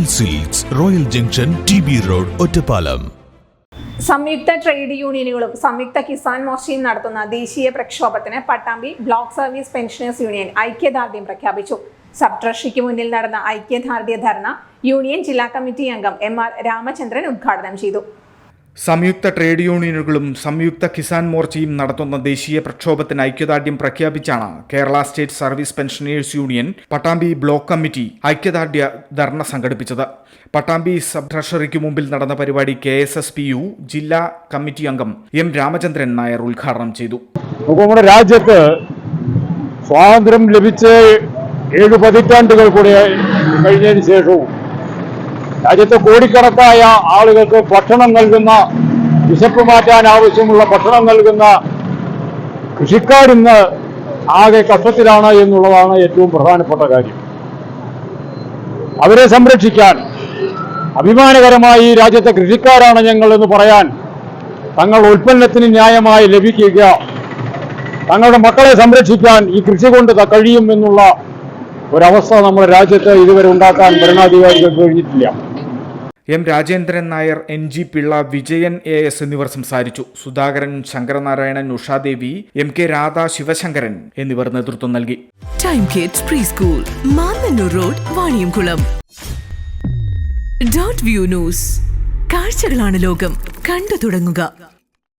Royal silks, royal junction, TB road, Ottapalam. സംയുക്ത trade യൂണിയനുകളും സംയുക്ത കിസാൻ മോർച്ചയും നടത്തുന്ന ദേശീയ പ്രക്ഷോഭത്തിന് Pattambi block service pensioners union ഐക്യദാർഢ്യം പ്രഖ്യാപിച്ചു. സബ് ട്രഷറിക്ക് മുന്നിൽ നടന്ന ഐക്യദാർഢ്യ ധർണ യൂണിയൻ ജില്ലാ കമ്മിറ്റി അംഗം MR രാമചന്ദ്രൻ ഉദ്ഘാടനം ചെയ്തു. സംയുക്ത ട്രേഡ് യൂണിയനുകളും സംയുക്ത കിസാൻ മോർച്ചയും നടത്തുന്ന ദേശീയ പ്രക്ഷോഭത്തിന് ഐക്യദാർഢ്യം പ്രഖ്യാപിച്ചാണ് Kerala state service pensioners union Pattambi block committee ഐക്യദാർഢ്യ ധർണ സംഘടിപ്പിച്ചത്. പട്ടാമ്പി സബ് ട്രഷറിക്ക് മുമ്പിൽ നടന്ന പരിപാടി KSSPU ജില്ലാ കമ്മിറ്റി അംഗം M രാമചന്ദ്രൻ നായർ ഉദ്ഘാടനം ചെയ്തു. നമ്മുടെ രാജ്യത്ത് സ്വാതന്ത്ര്യം ലഭിച്ച് 7 പതിറ്റാണ്ടുകൾ കൂടി കഴിഞ്ഞതിന് ശേഷവും രാജ്യത്തെ കോടിക്കണക്കായ ആളുകൾക്ക് ഭക്ഷണം നൽകുന്ന, വിശപ്പ് മാറ്റാൻ ആവശ്യമുള്ള ഭക്ഷണം നൽകുന്ന കൃഷിക്കാരിന്ന് ആകെ കഷ്ടത്തിലാണ് എന്നുള്ളതാണ് ഏറ്റവും പ്രധാനപ്പെട്ട കാര്യം. അവരെ സംരക്ഷിക്കാൻ അഭിമാനകരമായി രാജ്യത്തെ കൃഷിക്കാരാണ് ഞങ്ങൾ എന്ന് പറയാൻ, തങ്ങളുടെ ഉൽപ്പന്നത്തിന് ന്യായമായി ലഭിക്കുക, തങ്ങളുടെ മക്കളെ സംരക്ഷിക്കാൻ ഈ കൃഷി കൊണ്ട് കഴിയും എന്നുള്ള ഒരവസ്ഥ നമ്മുടെ രാജ്യത്ത് ഇതുവരെ ഉണ്ടാക്കാൻ ഭരണാധികാരികൾക്ക് കഴിഞ്ഞിട്ടില്ല. M Rajendran Nair, NG Pillai, Vijayan AS എന്നിവർ സംസാരിച്ചു. സുധാകരൻ, ശങ്കരനാരായണൻ, ഉഷാദേവി, MK രാധ, ശിവശങ്കരൻ എന്നിവർ നേതൃത്വം നൽകി. Time kids pre school, Mannannur road, Vaniyamkulam. Dot view news. കാഴ്ചകളാണ് ലോകം, കണ്ടു തുടങ്ങുക.